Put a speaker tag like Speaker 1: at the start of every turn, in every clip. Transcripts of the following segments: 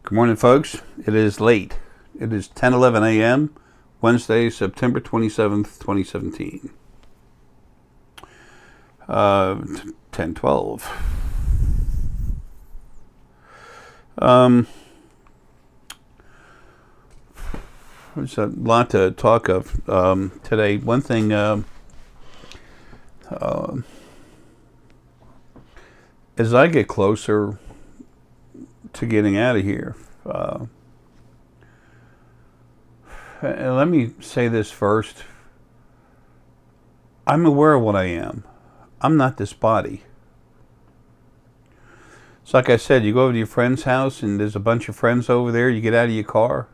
Speaker 1: Good morning, folks. It is late. It is 10:11 a.m., Wednesday, September 27th, 2017. 10:12. There's a lot to talk of today. One thing, as I get closer to getting out of here, and let me say this first. I'm aware of what I am. I'm not this body. It's like I said, you go over to your friend's house and there's a bunch of friends over there. You get out of your car.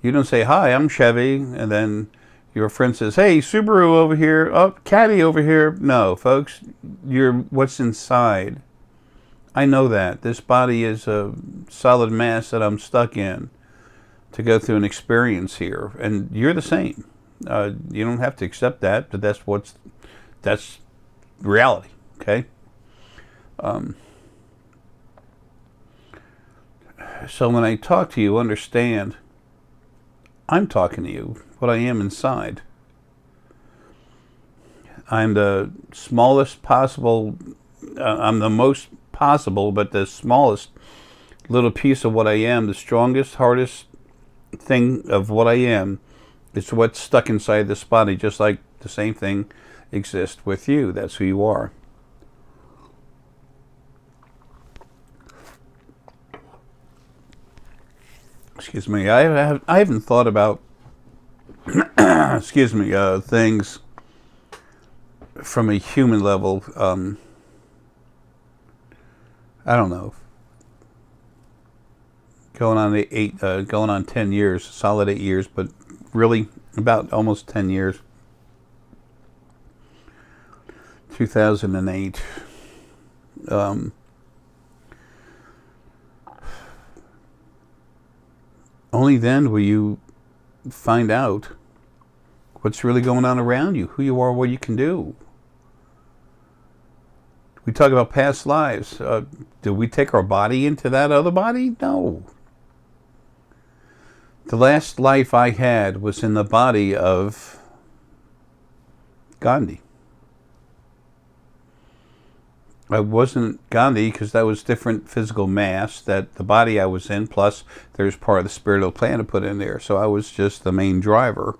Speaker 1: You don't say, "Hi, I'm Chevy," and then your friend says, "Hey, Subaru over here. Oh, Caddy over here." No, folks, you're what's inside. I know that. This body is a solid mass that I'm stuck in to go through an experience here. And you're the same. You don't have to accept that, but that's reality, okay? So when I talk to you, understand, I'm talking to you, what I am inside. I'm the smallest possible, I'm the most possible, but the smallest little piece of what I am. The strongest, hardest thing of what I am is what's stuck inside this body, just like the same thing exists with you. That's who you are. Excuse me. I haven't thought about excuse me, things from a human level. I don't know. Going on 10 years, solid 8 years, but really about almost 10 years. 2008. Only then will you find out what's really going on around you, who you are, what you can do. We talk about past lives. Do we take our body into that other body? No. The last life I had was in the body of Gandhi. I wasn't Gandhi because that was different physical mass that the body I was in, plus there's part of the spiritual plan to put in there. So I was just the main driver.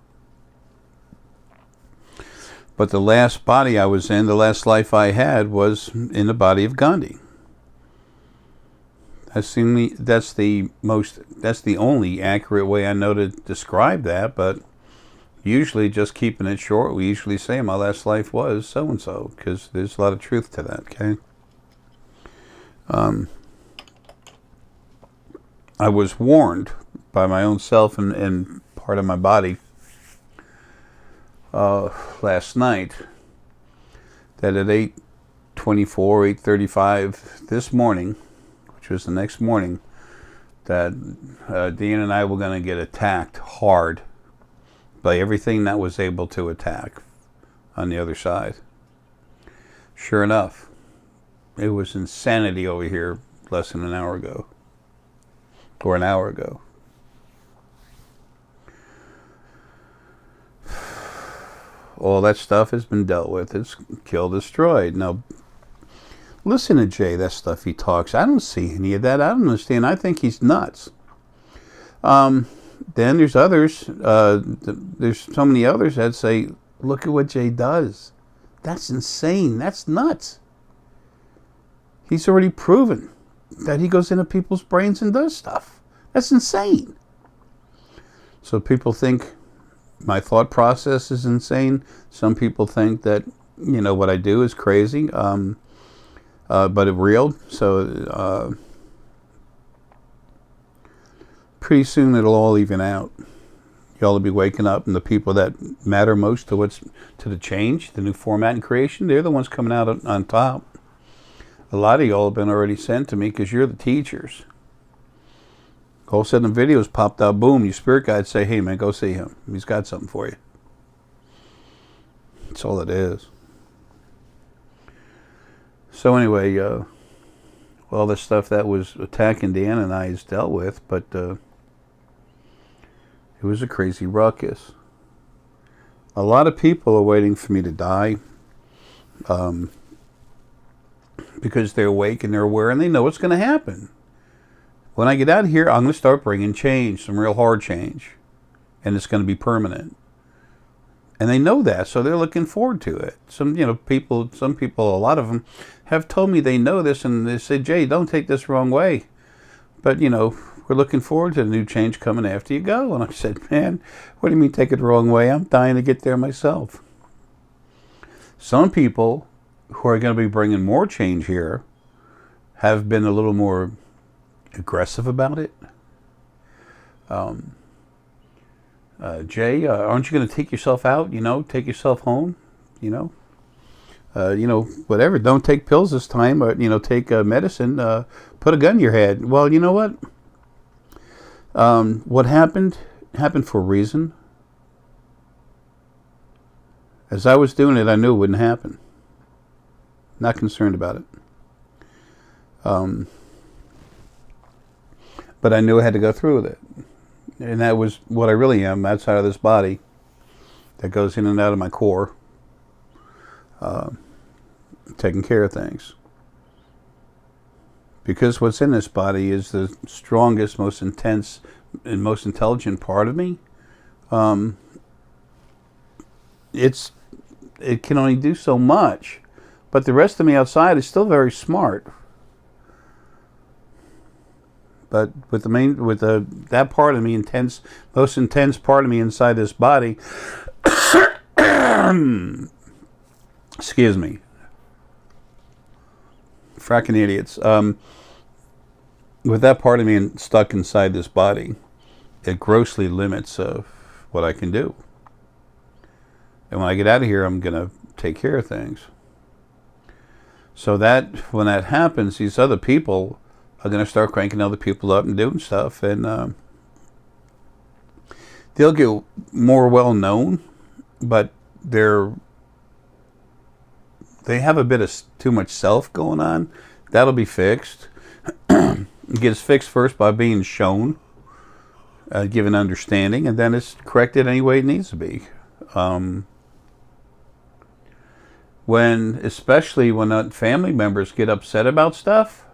Speaker 1: But the last body I was in, the last life I had, was in the body of Gandhi. That's the only accurate way I know to describe that, but usually just keeping it short, we usually say my last life was so-and-so, because there's a lot of truth to that, okay? I was warned by my own self and part of my body last night that at 8:24, 8:35 this morning, which was the next morning, that Deanna and I were going to get attacked hard by everything that was able to attack on the other side. Sure enough, it was insanity over here less than an hour ago, or an hour ago. All that stuff has been dealt with. It's killed, destroyed. Now, listen to Jay, that stuff he talks. I don't see any of that. I don't understand. I think he's nuts. Then there's others. There's so many others that say, look at what Jay does. That's insane. That's nuts. He's already proven that he goes into people's brains and does stuff. That's insane. So people think my thought process is insane. Some people think that, what I do is crazy, but it's real. So pretty soon it'll all even out. Y'all will be waking up, and the people that matter most to the change, the new format and creation, they're the ones coming out on top. A lot of y'all have been already sent to me because you're the teachers. All of a sudden the videos popped out, boom, your spirit guides say, "Hey man, go see him. He's got something for you." That's all it is. So anyway, well, the stuff that was attacking Deanna and I is dealt with, but it was a crazy ruckus. A lot of people are waiting for me to die because they're awake and they're aware and they know what's going to happen. When I get out of here, I'm going to start bringing change, some real hard change, and it's going to be permanent. And they know that, so they're looking forward to it. Some people, a lot of them, have told me they know this, and they say, Jay, don't take this the wrong way. But, we're looking forward to the new change coming after you go. And I said, man, what do you mean take it the wrong way? I'm dying to get there myself. Some people who are going to be bringing more change here have been a little more aggressive about it. Jay, aren't you going to take yourself out, take yourself home, whatever. Don't take pills this time, or, take medicine, put a gun in your head. Well, you know what? What happened for a reason. As I was doing it, I knew it wouldn't happen. Not concerned about it. But I knew I had to go through with it. And that was what I really am, outside of this body that goes in and out of my core, taking care of things. Because what's in this body is the strongest, most intense, and most intelligent part of me. It can only do so much, but the rest of me outside is still very smart. But with that part of me, most intense part of me inside this body, excuse me, fracking idiots. With that part of me stuck inside this body, it grossly limits what I can do. And when I get out of here, I'm gonna take care of things. So when that happens, these other people are going to start cranking other people up and doing stuff, and they'll get more well known, but they have a bit of too much self going on. That'll be fixed. It gets fixed first by being shown, given understanding, and then it's corrected any way it needs to be. Especially when family members get upset about stuff,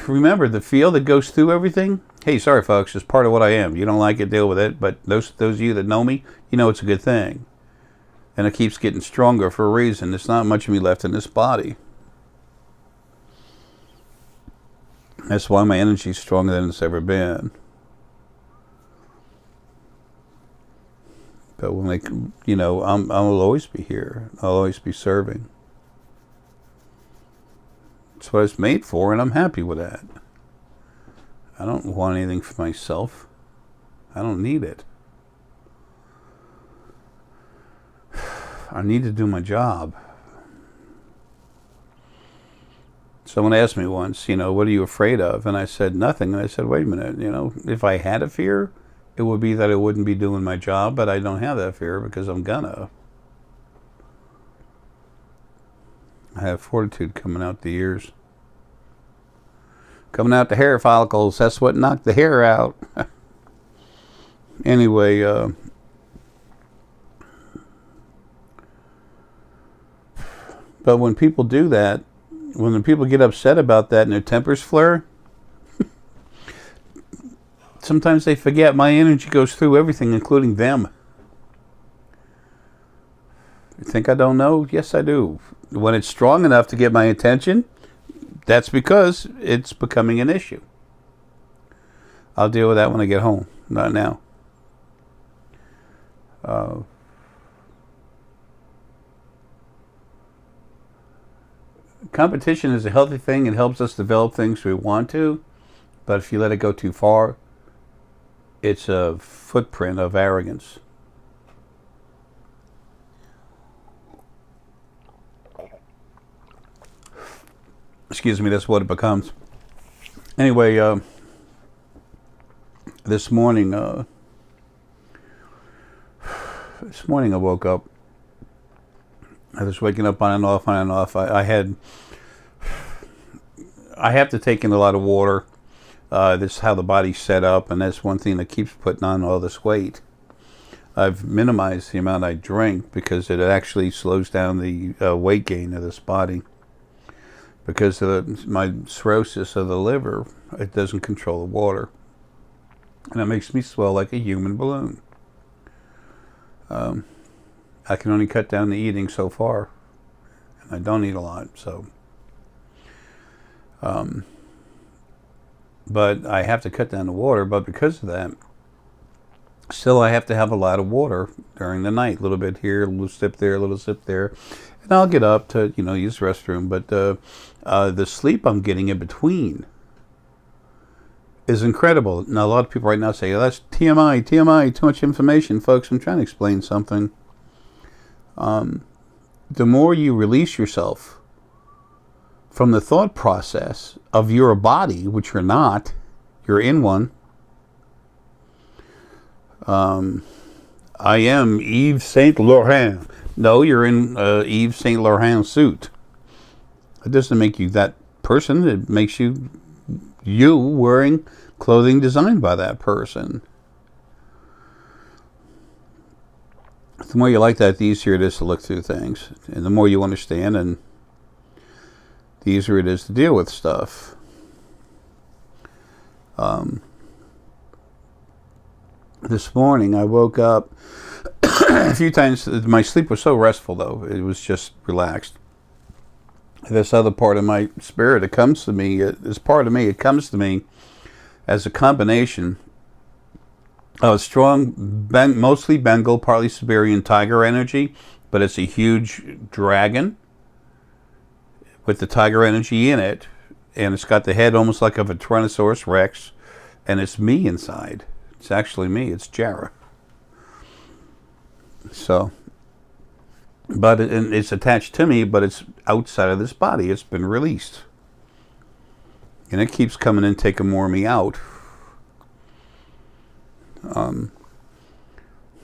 Speaker 1: remember, the feel that goes through everything. Hey, sorry folks, it's part of what I am. You don't like it, deal with it. But those of you that know me, it's a good thing. And it keeps getting stronger for a reason. There's not much of me left in this body. That's why my energy's stronger than it's ever been. But when I'll always be here. I'll always be serving. It's what it's made for, and I'm happy with that. I don't want anything for myself. I don't need it. I need to do my job. Someone asked me once, what are you afraid of? And I said, nothing. And I said, wait a minute, if I had a fear, it would be that I wouldn't be doing my job, but I don't have that fear because I'm gonna. I have fortitude coming out the ears. Coming out the hair follicles. That's what knocked the hair out. Anyway, but when people do that, when the people get upset about that and their tempers flare, sometimes they forget my energy goes through everything, including them. You think I don't know? Yes, I do. When it's strong enough to get my attention, that's because it's becoming an issue. I'll deal with that when I get home, not now. Competition is a healthy thing. It helps us develop things we want to, but if you let it go too far, it's a footprint of arrogance. Excuse me, that's what it becomes. Anyway, this morning I woke up. I was waking up on and off. I had I have to take in a lot of water. This is how the body's set up, and that's one thing that keeps putting on all this weight. I've minimized the amount I drink because it actually slows down the weight gain of this body. Because of my cirrhosis of the liver, it doesn't control the water. And it makes me swell like a human balloon. I can only cut down the eating so far. And I don't eat a lot, so... but I have to cut down the water, but because of that, still I have to have a lot of water during the night. A little bit here, a little sip there, a little sip there. And I'll get up to, use the restroom. But the sleep I'm getting in between is incredible. Now, a lot of people right now say, oh, that's TMI, too much information. Folks, I'm trying to explain something. The more you release yourself from the thought process of you're a body, which you're not, you're in one. I am Yves Saint Laurent. No, you're in Yves Saint Laurent suit. It doesn't make you that person. It makes you wearing clothing designed by that person. The more you like that, the easier it is to look through things. And the more you understand, and the easier it is to deal with stuff. This morning I woke up a few times. My sleep was so restful, though. It was just relaxed. This other part of my spirit, it comes to me, this part of me, it comes to me as a combination of strong, mostly Bengal, partly Siberian tiger energy, but it's a huge dragon with the tiger energy in it, and it's got the head almost like of a Tyrannosaurus Rex, and it's me inside. It's actually me. It's Jara. So, but it's attached to me, but it's outside of this body. It's been released, and it keeps coming in, taking more of me out.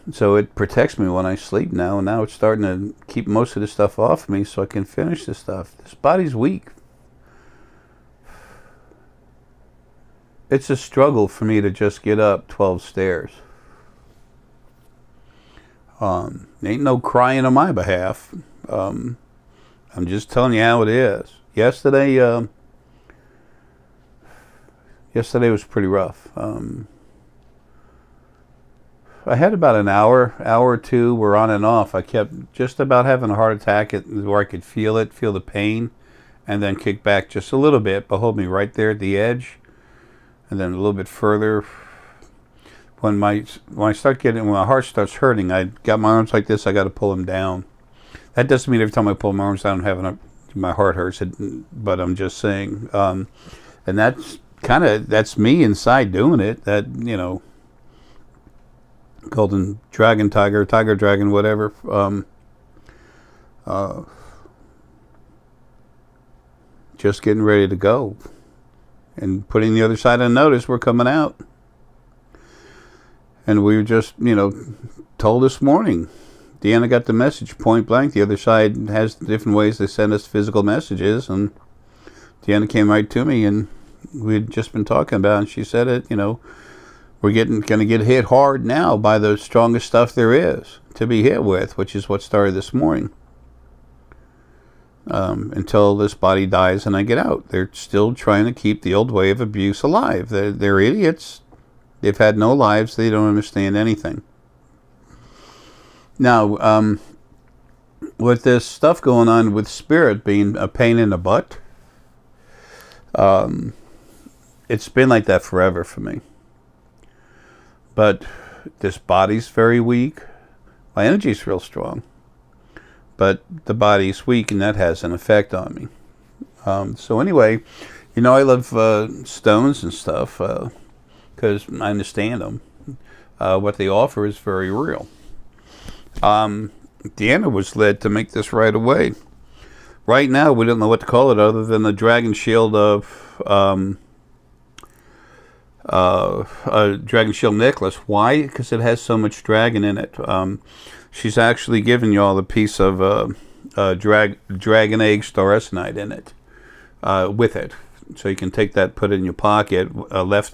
Speaker 1: So it protects me when I sleep now, and now it's starting to keep most of the stuff off me so I can finish this stuff. This body's weak. It's a struggle for me to just get up 12 stairs. Ain't no crying on my behalf. I'm just telling you how it is. Yesterday was pretty rough. I had about an hour or two were on and off. I kept just about having a heart attack where I could feel the pain, and then kick back just a little bit, but hold me right there at the edge, and then a little bit further. When my heart starts hurting, I got my arms like this. I got to pull them down. That doesn't mean every time I pull my arms down, my heart hurts. But I'm just saying, and that's me inside doing it. That golden dragon, tiger dragon, whatever. Just getting ready to go, and putting the other side on notice. We're coming out. And we were just, told this morning. Deanna got the message point blank. The other side has different ways they send us physical messages. And Deanna came right to me, and we'd just been talking about it. And she said it, we're going to get hit hard now by the strongest stuff there is to be hit with, which is what started this morning. Until this body dies and I get out. They're still trying to keep the old way of abuse alive. They're idiots. They've had no lives. They don't understand anything. Now, with this stuff going on with spirit being a pain in the butt, it's been like that forever for me. But this body's very weak. My energy's real strong. But the body's weak, and that has an effect on me. So anyway, I love stones and stuff. Because I understand them. What they offer is very real. Deanna was led to make this right away. Right now, we don't know what to call it other than the dragon shield of a dragon shield necklace. Why? Because it has so much dragon in it. She's actually given you all a piece of dragon egg star essenite in it, with it. So you can take that, put it in your pocket. The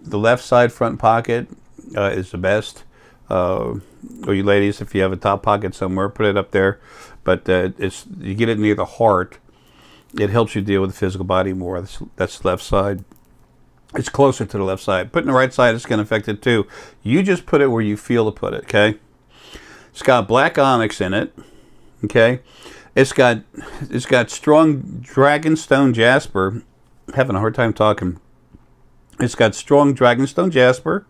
Speaker 1: left side front pocket is the best. Or you ladies, if you have a top pocket somewhere, put it up there. But you get it near the heart. It helps you deal with the physical body more. That's the left side. It's closer to the left side. Putting the right side is going to affect it too. You just put it where you feel to put it, okay? It's got black onyx in it, okay? It's got strong dragonstone jasper. I'm having a hard time talking. It's got strong dragonstone jasper.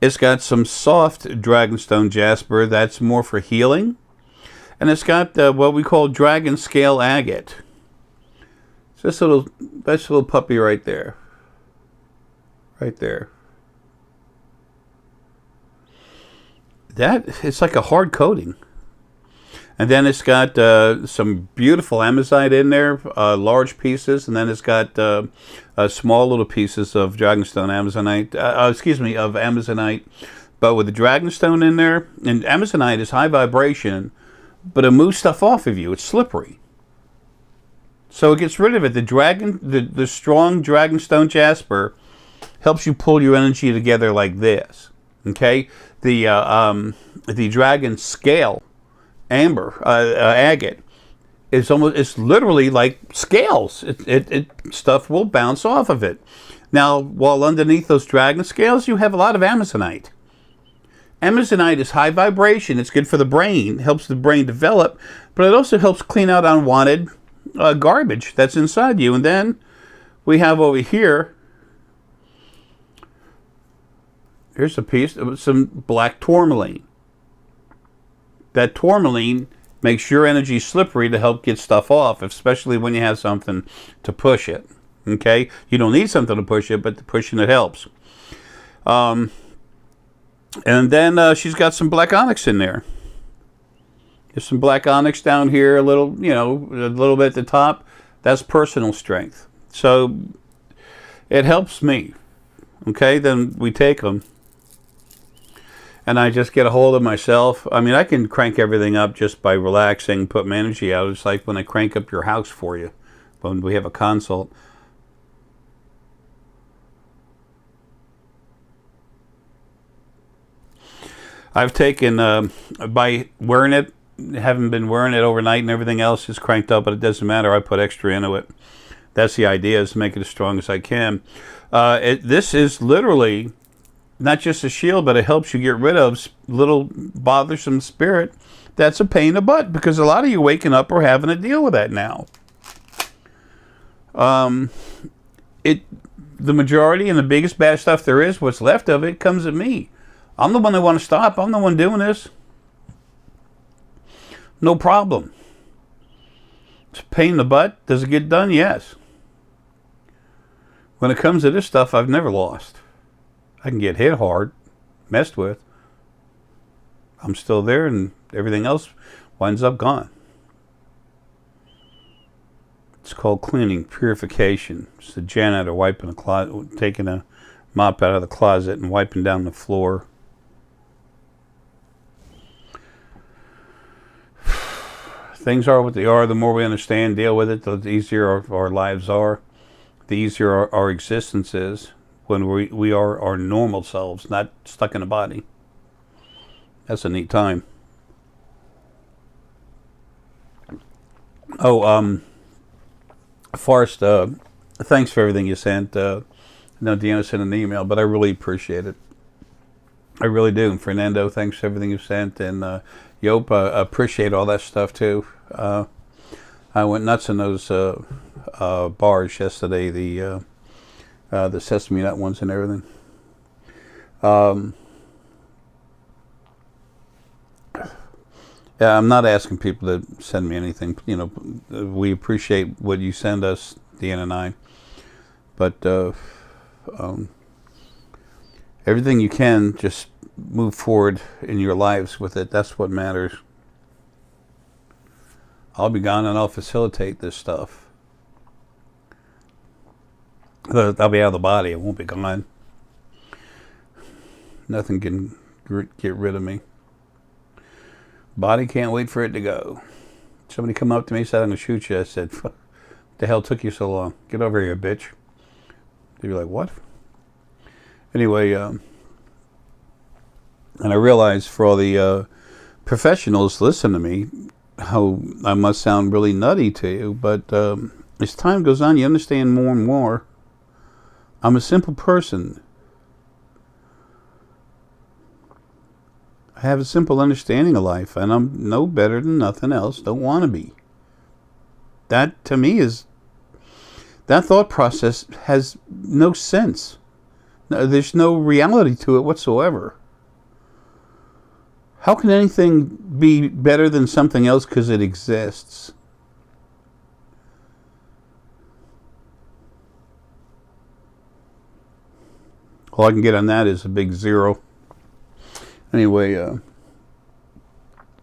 Speaker 1: It's got some soft dragonstone jasper that's more for healing. And it's got what we call dragon scale agate. It's this little puppy right there. Right there. It's like a hard coating. And then it's got some beautiful amazonite in there, large pieces, and then it's got small little pieces of dragonstone amazonite, of amazonite, but with the dragonstone in there. And amazonite is high vibration, but it moves stuff off of you. It's slippery. So it gets rid of it. The strong dragonstone jasper helps you pull your energy together like this. Okay? The dragon scale amber agate it's literally like scales. It stuff will bounce off of it. Now, while underneath those dragon scales, you have a lot of amazonite. Amazonite is high vibration. It's good for the brain. Helps the brain develop, but it also helps clean out unwanted garbage that's inside you. And then we have over here, here's a piece of some black tourmaline. That tourmaline makes your energy slippery to help get stuff off, especially when you have something to push it. Okay? You don't need something to push it, but pushing it helps. And then she's got some black onyx in there. There's some black onyx down here, a little bit at the top. That's personal strength. So it helps me. Okay? Then we take them. And I just get a hold of myself. I mean, I can crank everything up just by relaxing, put my energy out. It's like when I crank up your house for you, when we have a consult. I've taken, by wearing it, haven't been wearing it overnight and everything else is cranked up, but it doesn't matter. I put extra into it. That's the idea, is to make it as strong as I can. This is literally not just a shield, but it helps you get rid of little bothersome spirit that's a pain in the butt, because a lot of you waking up are having to deal with that now. The majority and the biggest bad stuff there is, what's left of it, comes at me. I'm the one that want to stop. I'm the one doing this. No problem. It's a pain in the butt. Does it get done? Yes. When it comes to this stuff, I've never lost. I can get hit hard, messed with. I'm still there, and everything else winds up gone. It's called cleaning, purification. It's the janitor wiping a closet, taking a mop out of the closet and wiping down the floor. Things are what they are. The more we understand, deal with it, the easier our lives are. The easier our existence is when we are our normal selves, not stuck in a body. That's a neat time. Oh, Forrest, thanks for everything you sent. I know Deanna sent an email, but I really appreciate it. I really do. And Fernando, thanks for everything you sent. And Yop, I appreciate all that stuff too. I went nuts in those bars yesterday, the sesame nut ones and everything. Yeah, I'm not asking people to send me anything. You know, we appreciate what you send us, Deanna and I. But everything you can, just move forward in your lives with it. That's what matters. I'll be gone and I'll facilitate this stuff. I'll be out of the body. I won't be gone. Nothing can get rid of me. Body can't wait for it to go. Somebody come up to me and said, I'm going to shoot you. I said, The hell took you so long? Get over here, bitch. They'd be like, what? Anyway, and I realize for all the professionals listen to me, how I must sound really nutty to you, but as time goes on, you understand more and more. I'm a simple person. I have a simple understanding of life, and I'm no better than nothing else. Don't want to be. That, to me, is... that thought process has no sense. No, there's no reality to it whatsoever. How can anything be better than something else because it exists? All I can get on that is a big zero. Anyway,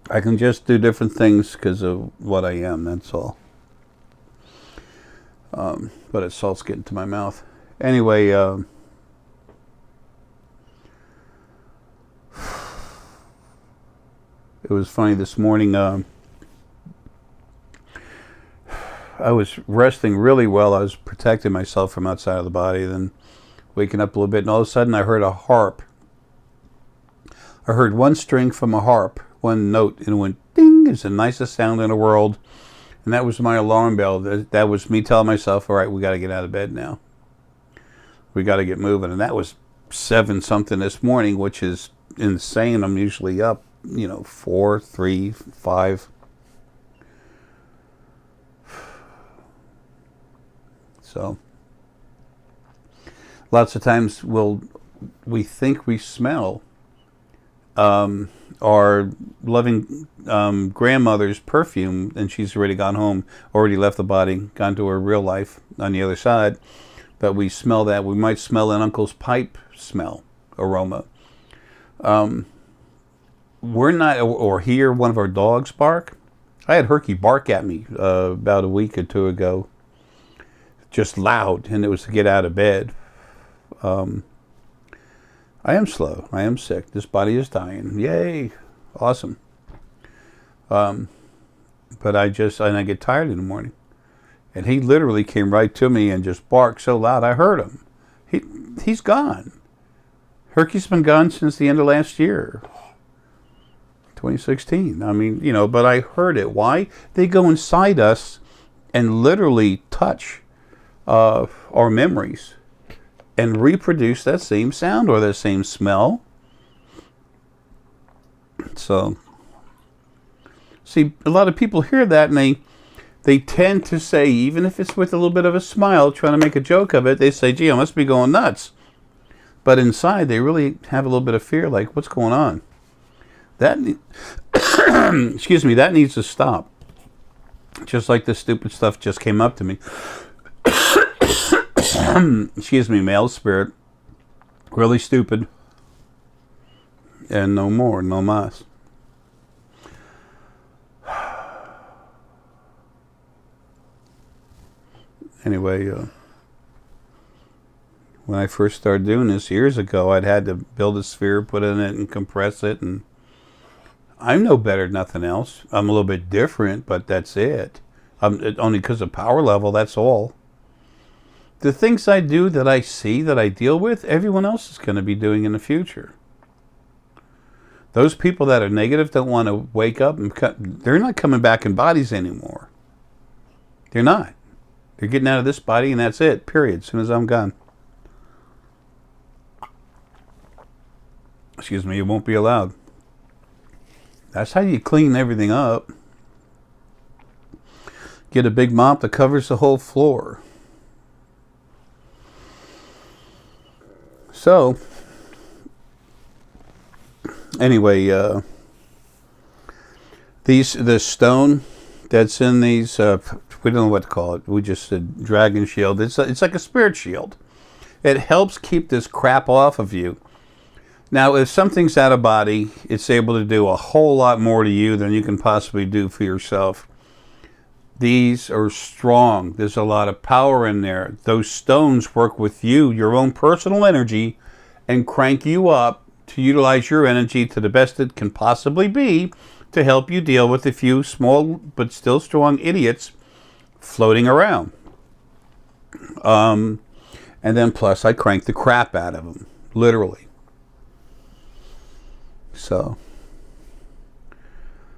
Speaker 1: I can just do different things because of what I am, that's all. But it's salt's getting to my mouth. Anyway, it was funny this morning. I was resting really well. I was protecting myself from outside of the body, then waking up a little bit, and all of a sudden I heard a harp. I heard one string from a harp, one note, and it went ding. It's the nicest sound in the world. And that was my alarm bell. That was me telling myself, all right, we got to get out of bed now. We got to get moving. And that was 7 something this morning, which is insane. I'm usually up, 4, 3, 5. So, lots of times we think we smell our loving grandmother's perfume, and she's already gone home, already left the body, gone to her real life on the other side. But we smell that. We might smell an uncle's pipe smell, aroma. We're not, or hear one of our dogs bark. I had Herky bark at me about a week or 2 ago, just loud, and it was to get out of bed. I am slow. I am sick. This body is dying. Yay. Awesome. But I get tired in the morning. And he literally came right to me and just barked so loud I heard him. He's gone. Herky's been gone since the end of last year. 2016. I mean, but I heard it. Why? They go inside us and literally touch our memories and reproduce that same sound or that same smell. So, see, a lot of people hear that and they tend to say, even if it's with a little bit of a smile, trying to make a joke of it, they say, gee, I must be going nuts. But inside, they really have a little bit of fear, like, what's going on? That, excuse me, that needs to stop. Just like this stupid stuff just came up to me. Excuse me, male spirit. Really stupid. And no more, no mas. Anyway, when I first started doing this years ago, I'd had to build a sphere, put in it, and compress it, and I'm no better than nothing else. I'm a little bit different, but that's it. Only because of power level, that's all. The things I do, that I see, that I deal with, everyone else is going to be doing in the future. Those people that are negative don't want to wake up and they're not coming back in bodies anymore. They're not. They're getting out of this body and that's it, period, as soon as I'm gone. Excuse me, it won't be allowed. That's how you clean everything up. Get a big mop that covers the whole floor. So, anyway, the stone that's in these, we don't know what to call it. We just said dragon shield. It's like a spirit shield. It helps keep this crap off of you. Now, if something's out of body, it's able to do a whole lot more to you than you can possibly do for yourself. These are strong. There's a lot of power in there. Those stones work with you, your own personal energy, and crank you up to utilize your energy to the best it can possibly be to help you deal with a few small but still strong idiots floating around. And then plus I crank the crap out of them, literally. So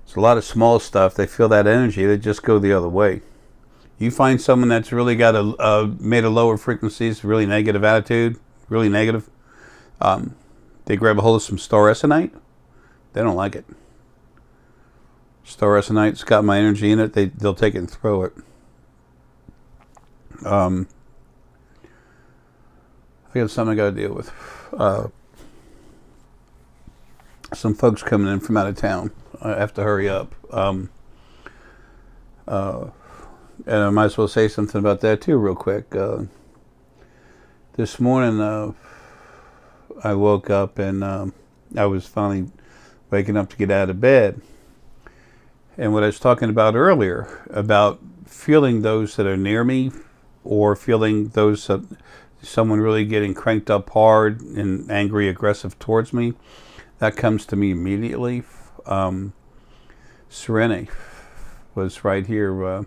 Speaker 1: it's a lot of small stuff. They feel that energy, they just go the other way. You find someone that's really got made of lower frequencies, really negative attitude, really negative. They grab a hold of some star Essenite. They don't like it. Star Essenite's got my energy in it. They'll take it and throw it. I got something I got to deal with. Some folks coming in from out of town. I have to hurry up. And I might as well say something about that too real quick. This morning I woke up and I was finally waking up to get out of bed. And what I was talking about earlier, about feeling those that are near me, or feeling those someone really getting cranked up hard and angry, aggressive towards me, that comes to me immediately. Serene was right here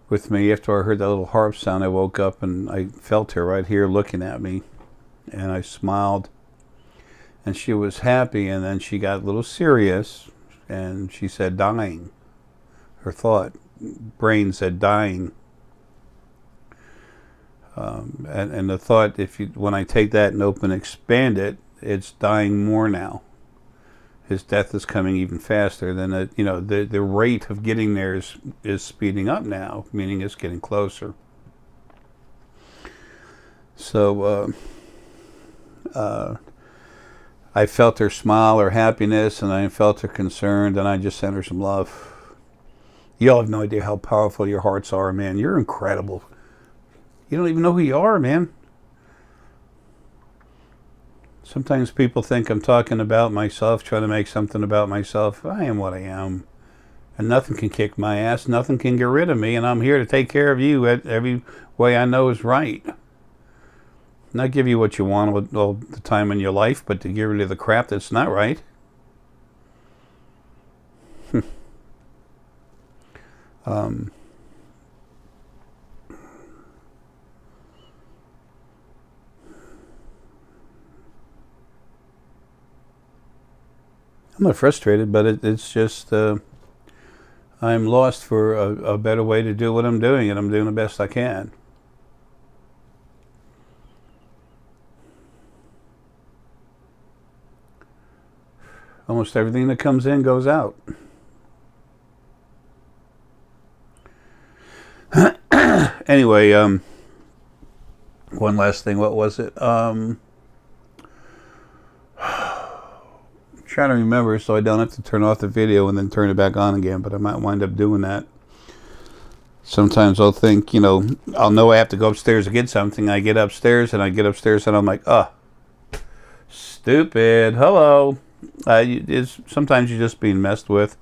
Speaker 1: with me. After I heard that little harp sound, I woke up and I felt her right here looking at me, and I smiled, and she was happy, and then she got a little serious, and she said dying. Her thought brain said dying. And the thought, when I take that and expand it, it's dying more now. His death is coming even faster than the rate of getting there is speeding up now, meaning it's getting closer. So I felt her smile, her happiness, and I felt her concern, and I just sent her some love. You all have no idea how powerful your hearts are, man. You're incredible. You don't even know who you are, man. Sometimes people think I'm talking about myself, trying to make something about myself. I am what I am. And nothing can kick my ass. Nothing can get rid of me. And I'm here to take care of you every way I know is right. Not give you what you want all the time in your life, but to get rid of the crap that's not right. I'm not frustrated, but it's just I'm lost for a better way to do what I'm doing, and I'm doing the best I can. Almost everything that comes in goes out. Anyway, one last thing. What was it? Trying to remember so I don't have to turn off the video and then turn it back on again, but I might wind up doing that. Sometimes I'll think, I'll know I have to go upstairs to get something. I get upstairs and I'm like, stupid, hello. Sometimes you're just being messed with.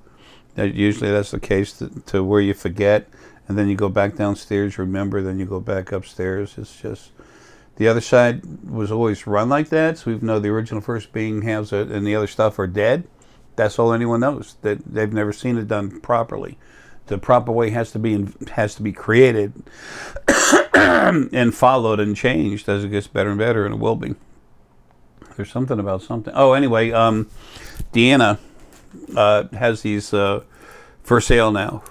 Speaker 1: Usually that's the case to where you forget, and then you go back downstairs, remember, then you go back upstairs. It's just... The other side was always run like that, so even though the original first being has it and the other stuff are dead, that's all anyone knows. That they've never seen it done properly. The proper way has to be created and followed and changed as it gets better and better, and it will be. There's something about something. Oh, anyway, Deanna has these for sale now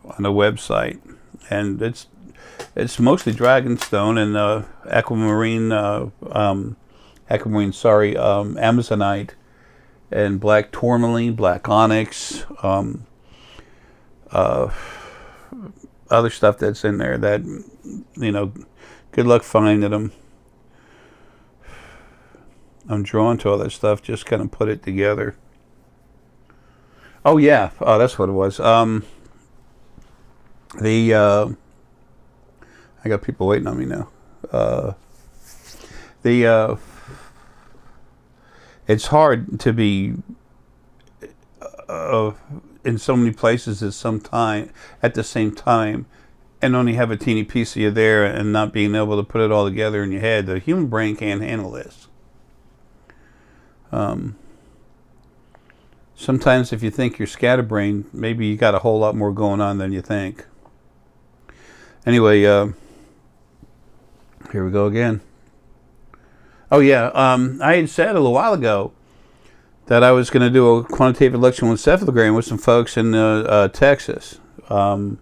Speaker 1: on a website, and it's mostly dragonstone and amazonite and black tourmaline, black onyx, other stuff that's in there that, good luck finding them. I'm drawn to all that stuff, just kind of put it together. Oh yeah, that's what it was. I got people waiting on me now. It's hard to be in so many places at the same time, and only have a teeny piece of you there, and not being able to put it all together in your head. The human brain can't handle this. Sometimes if you think you're scatterbrained, maybe you got a whole lot more going on than you think. Anyway, Here we go again. Oh yeah, I had said a little while ago that I was going to do a quantitative electroencephalogram with some folks in Texas, and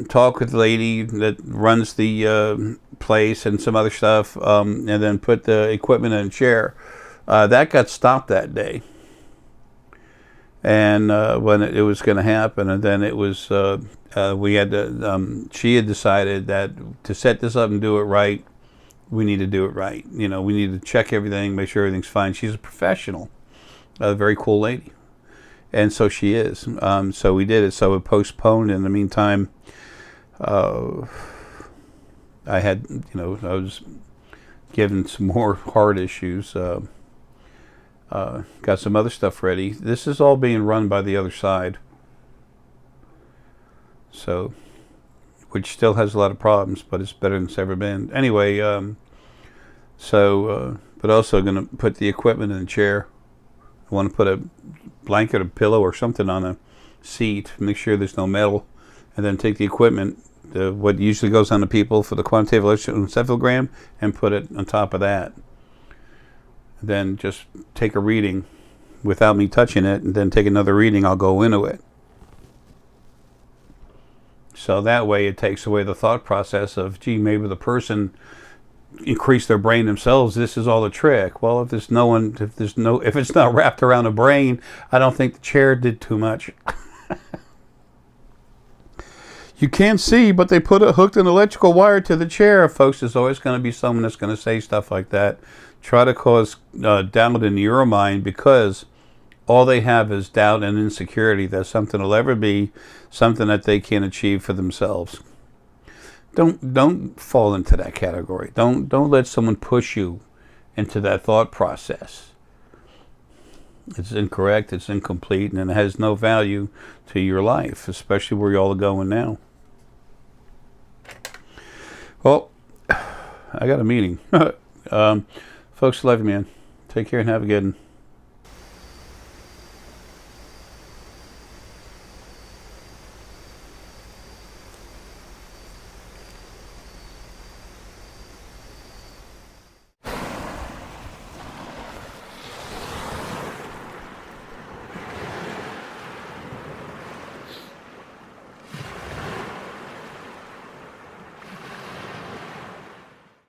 Speaker 1: talk with the lady that runs the place and some other stuff, and then put the equipment in a chair. That got stopped that day, and when it was going to happen, and then it was we had to. She had decided that to set this up and do it right, we need to do it right. You know, we need to check everything, make sure everything's fine. She's a professional, a very cool lady, and so she is. So we did it. So it postponed. In the meantime, I had, I was given some more heart issues. Got some other stuff ready. This is all being run by the other side. So, which still has a lot of problems, but it's better than it's ever been. Anyway, but also going to put the equipment in a chair. I want to put a blanket or pillow or something on a seat, make sure there's no metal, and then take the equipment, what usually goes on the people for the quantitative electroencephalogram, and put it on top of that. Then just take a reading without me touching it, and then take another reading. I'll go into it. So that way it takes away the thought process of, gee, maybe the person increased their brain themselves. This is all a trick. Well, if it's not wrapped around a brain, I don't think the chair did too much. You can't see, but they hooked an electrical wire to the chair. Folks, there's always going to be someone that's going to say stuff like that. Try to cause doubt in your mind, because all they have is doubt and insecurity that something will ever be something that they can't achieve for themselves. Don't fall into that category. Don't let someone push you into that thought process. It's incorrect, it's incomplete, and it has no value to your life, especially where you all are going now. Well, I got a meeting. Folks, love you, man. Take care and have a good one.